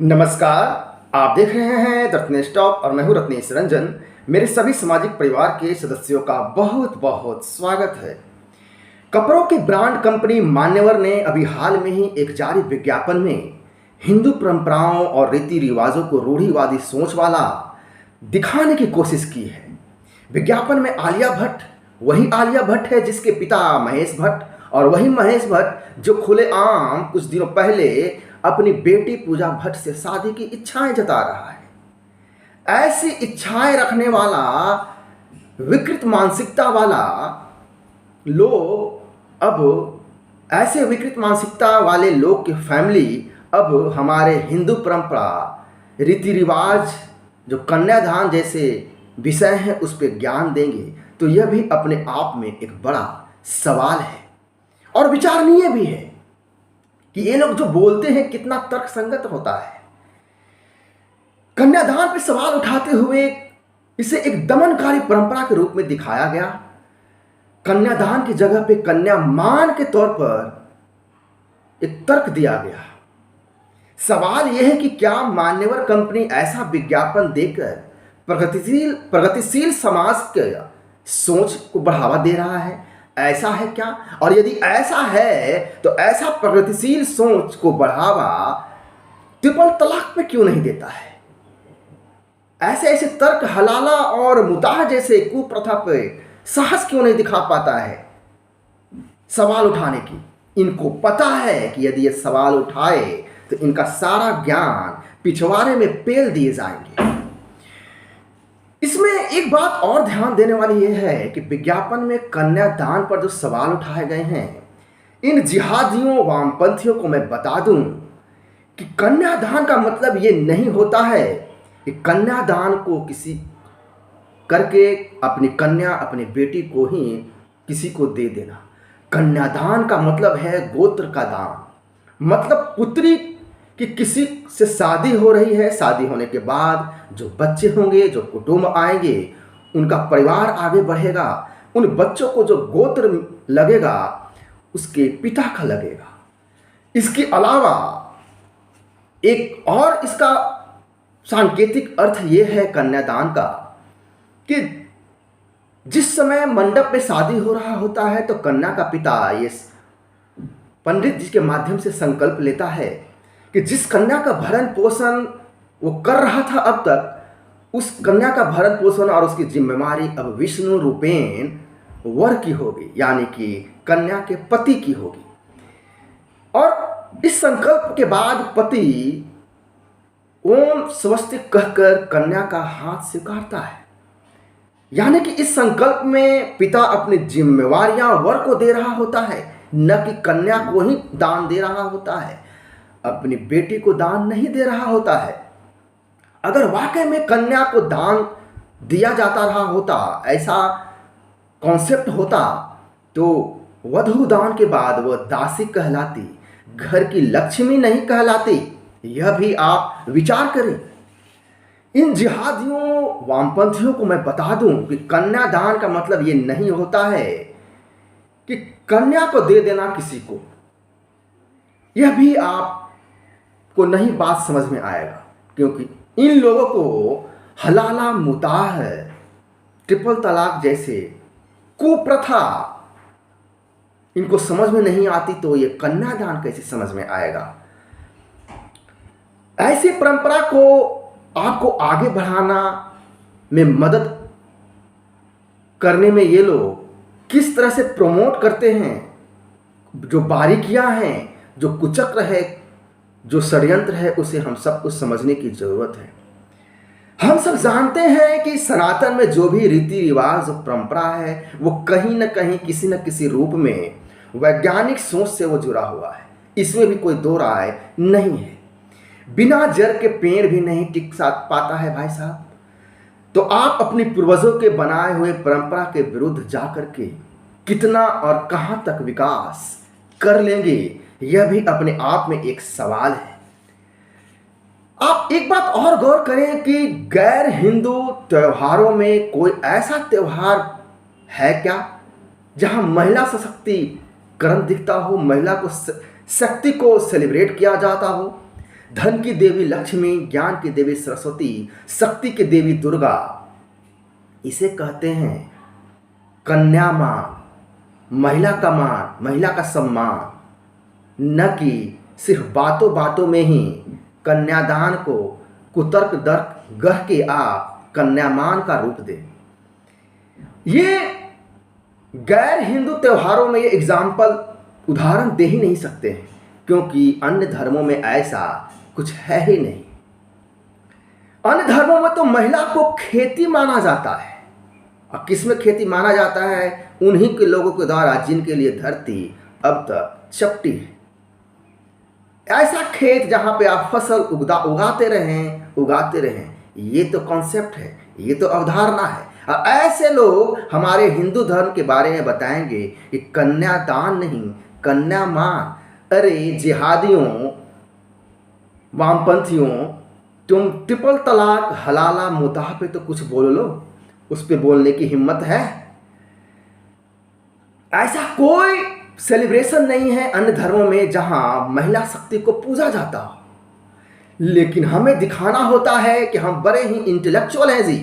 नमस्कार। आप देख रहे हैं द रत्नेश टॉक और मैं हूं रत्नेश रंजन। मेरे सभी सामाजिक परिवार के सदस्यों का बहुत बहुत स्वागत है। कपड़ों की ब्रांड कंपनी मान्यवर ने अभी हाल में ही एक जारी विज्ञापन में हिंदू परंपराओं और रीति रिवाजों को रूढ़िवादी सोच वाला दिखाने की कोशिश की है। विज्ञापन में आलिया भट्ट वही आलिया भट्ट है जिसके पिता महेश भट्ट और वही महेश भट्ट जो खुलेआम कुछ दिनों पहले अपनी बेटी पूजा भट्ट से शादी की इच्छाएं जता रहा है। ऐसी इच्छाएं रखने वाला विकृत मानसिकता वाला लोग अब ऐसे विकृत मानसिकता वाले लोग की फैमिली अब हमारे हिंदू परंपरा रीति रिवाज जो कन्यादान जैसे विषय हैं उस पर ज्ञान देंगे, तो यह भी अपने आप में एक बड़ा सवाल है और विचारणीय भी है कि ये लोग जो बोलते हैं कितना तर्कसंगत होता है। कन्यादान पर सवाल उठाते हुए इसे एक दमनकारी परंपरा के रूप में दिखाया गया। कन्यादान की जगह पे कन्या मान के तौर पर एक तर्क दिया गया। सवाल यह है कि क्या मान्यवर कंपनी ऐसा विज्ञापन देकर प्रगतिशील समाज के सोच को बढ़ावा दे रहा है? ऐसा है क्या? और यदि ऐसा है तो ऐसा प्रगतिशील सोच को बढ़ावा ट्रिपल तलाक पे क्यों नहीं देता है? ऐसे ऐसे तर्क हलाला और मुताह जैसे कुप्रथा पे साहस क्यों नहीं दिखा पाता है सवाल उठाने की? इनको पता है कि यदि ये सवाल उठाए तो इनका सारा ज्ञान पिछवाड़े में पेल दिए जाएंगे। इसमें एक बात और ध्यान देने वाली यह है कि विज्ञापन में कन्यादान पर जो सवाल उठाए गए हैं, इन जिहादियों वामपंथियों को मैं बता दूं कि कन्यादान का मतलब ये नहीं होता है कि कन्यादान को किसी करके अपनी कन्या अपनी बेटी को ही किसी को दे देना। कन्यादान का मतलब है गोत्र का दान, मतलब पुत्री कि किसी से शादी हो रही है, शादी होने के बाद जो बच्चे होंगे, जो कुटुंब आएंगे, उनका परिवार आगे बढ़ेगा, उन बच्चों को जो गोत्र लगेगा उसके पिता का लगेगा। इसके अलावा एक और इसका सांकेतिक अर्थ ये है कन्यादान का कि जिस समय मंडप में शादी हो रहा होता है तो कन्या का पिता ये पंडित जी के माध्यम से संकल्प लेता है कि जिस कन्या का भरण पोषण वो कर रहा था अब तक, उस कन्या का भरण पोषण और उसकी जिम्मेवारी अब विष्णु रूपेण वर की होगी, यानी कि कन्या के पति की होगी। और इस संकल्प के बाद पति ओम स्वस्तिक कहकर कन्या का हाथ स्वीकारता है, यानी कि इस संकल्प में पिता अपनी जिम्मेवारियां वर को दे रहा होता है, न कि कन्या को ही दान दे रहा होता है, अपनी बेटी को दान नहीं दे रहा होता है। अगर वाकई में कन्या को दान दिया जाता रहा होता, ऐसा कॉन्सेप्ट होता, तो वधू दान के बाद वह दासी कहलाती, घर की लक्ष्मी नहीं कहलाती। यह भी आप विचार करें। इन जिहादियों वामपंथियों को मैं बता दूं कि कन्यादान का मतलब ये नहीं होता है कि कन्या को दे देना किसी को। यह भी आपको नहीं बात समझ में आएगा, क्योंकि इन लोगों को हलाला मुताह ट्रिपल तलाक जैसे कुप्रथा इनको समझ में नहीं आती, तो ये कन्यादान कैसे समझ में आएगा? ऐसी परंपरा को आपको आगे बढ़ाना में मदद करने में ये लोग किस तरह से प्रमोट करते हैं, जो बारीकियां हैं, जो कुचक्र है, जो षड्यंत्र है, उसे हम सबको समझने की जरूरत है। हम सब जानते हैं कि सनातन में जो भी रीति रिवाज परंपरा है वो कहीं न कहीं किसी न किसी रूप में वैज्ञानिक सोच से वो जुड़ा हुआ है। इसमें भी कोई दो राय नहीं है। बिना जड़ के पेड़ भी नहीं टिक पाता है भाई साहब। तो आप अपनी पूर्वजों के बनाए हुए परंपरा के विरुद्ध जाकर के कितना और कहां तक विकास कर लेंगे, यह भी अपने आप में एक सवाल है। आप एक बात और गौर करें कि गैर हिंदू त्योहारों में कोई ऐसा त्योहार है क्या जहां महिला सशक्तिकरण दिखता हो, महिला को शक्ति को सेलिब्रेट किया जाता हो, धन की देवी लक्ष्मी, ज्ञान की देवी सरस्वती, शक्ति की देवी दुर्गा। इसे कहते हैं कन्या मान, महिला का मान, महिला का सम्मान। न कि सिर्फ बातों बातों में ही कन्यादान को कुतर्क दर्क गढ़ के आप कन्यामान का रूप दें। ये गैर हिंदू त्योहारों में ये एग्जाम्पल उदाहरण दे ही नहीं सकते हैं, क्योंकि अन्य धर्मों में ऐसा कुछ है ही नहीं। अन्य धर्मों में तो महिला को खेती माना जाता है, और किसमें खेती माना जाता है? उन्हीं के लोगों के द्वारा जिनके लिए धरती अब तक चपटी है। ऐसा खेत जहां पे आप फसल उगाते रहें, ये तो कॉन्सेप्ट है, ये तो अवधारणा है। और ऐसे लोग हमारे हिंदू धर्म के बारे में बताएंगे कि कन्यादान नहीं, कन्यामान। अरे जिहादियों, वामपंथियों, तुम ट्रिपल तलाक हलाला मुद्दा पे तो कुछ बोल लो, उस पे बोलने की हिम्मत है? ऐसा कोई सेलिब्रेशन नहीं है अन्य धर्मों में जहां महिला शक्ति को पूजा जाता हो, लेकिन हमें दिखाना होता है कि हम बड़े ही इंटेलेक्चुअल हैं जी,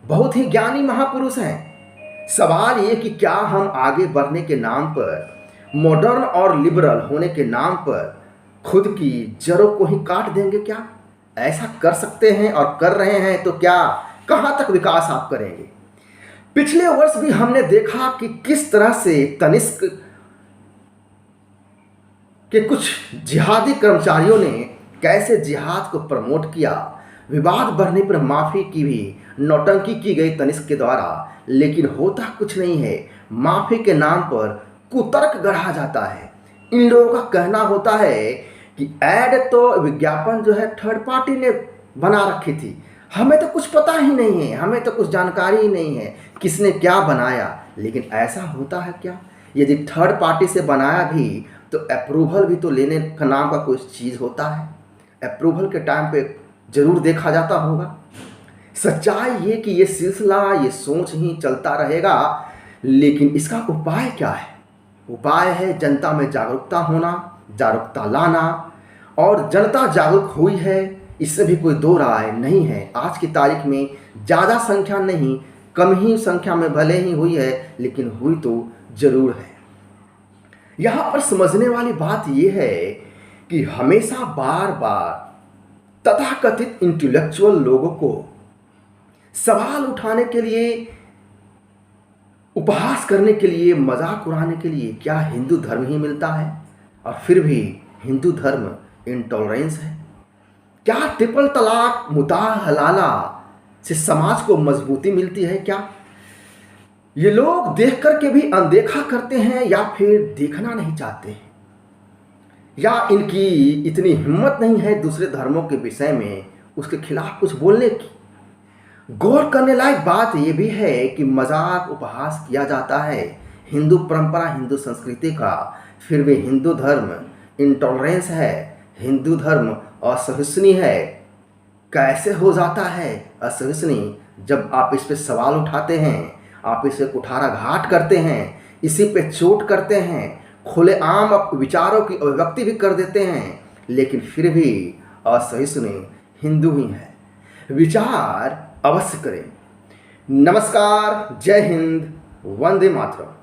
बहुत ही ज्ञानी महापुरुष हैं। सवाल ये कि क्या हम आगे बढ़ने के नाम पर, मॉडर्न और लिबरल होने के नाम पर खुद की जड़ों को ही काट देंगे क्या? ऐसा कर सकते हैं और कर रहे हैं तो क्या कहां तक विकास आप करेंगे? पिछले वर्ष भी हमने देखा कि किस तरह से तनिष्क के कुछ जिहादी कर्मचारियों ने कैसे जिहाद को प्रमोट किया। विवाद बढ़ने पर माफी की भी नौटंकी की गई तनिष्क के द्वारा, लेकिन होता कुछ नहीं है। माफी के नाम पर कुतर्क गढ़ा जाता है। इन लोगों का कहना होता है कि ऐड तो विज्ञापन जो है थर्ड पार्टी ने बना रखी थी, हमें तो कुछ पता ही नहीं है, हमें तो कुछ जानकारी ही नहीं है किसने क्या बनाया। लेकिन ऐसा होता है क्या? यदि थर्ड पार्टी से बनाया भी तो अप्रूवल भी तो लेने का नाम का कोई चीज़ होता है। अप्रूवल के टाइम पे जरूर देखा जाता होगा। सच्चाई ये कि ये सिलसिला, ये सोच ही चलता रहेगा, लेकिन इसका उपाय क्या है? उपाय है जनता में जागरूकता होना, जागरूकता लाना, और जनता जागरूक हुई है, इससे भी कोई दो राय नहीं है। आज की तारीख में ज़्यादा संख्या नहीं, कम ही संख्या में भले ही हुई है, लेकिन हुई तो जरूर है। यहाँ पर समझने वाली बात यह है कि हमेशा बार बार तथाकथित इंटेलेक्चुअल लोगों को सवाल उठाने के लिए, उपहास करने के लिए, मजाक उड़ाने के लिए क्या हिंदू धर्म ही मिलता है? और फिर भी हिंदू धर्म इंटॉलरेंस है क्या? ट्रिपल तलाक मुद्दा हलाला से समाज को मजबूती मिलती है क्या? ये लोग देख करके भी अनदेखा करते हैं, या फिर देखना नहीं चाहते हैं, या इनकी इतनी हिम्मत नहीं है दूसरे धर्मों के विषय में उसके खिलाफ कुछ बोलने की। गौर करने लायक बात यह भी है कि मजाक उपहास किया जाता है हिंदू परंपरा, हिंदू संस्कृति का, फिर भी हिंदू धर्म इंटॉलरेंस है, हिंदू धर्म असहिष्णु है। कैसे हो जाता है असहिष्णु? जब आप इस पे सवाल उठाते हैं, आप इसे कुठाराघात करते हैं, इसी पे चोट करते हैं, खुलेआम विचारों की अभिव्यक्ति भी कर देते हैं, लेकिन फिर भी असहिष्णु हिंदू ही है। विचार अवश्य करें। नमस्कार, जय हिंद, वंदे मातरम।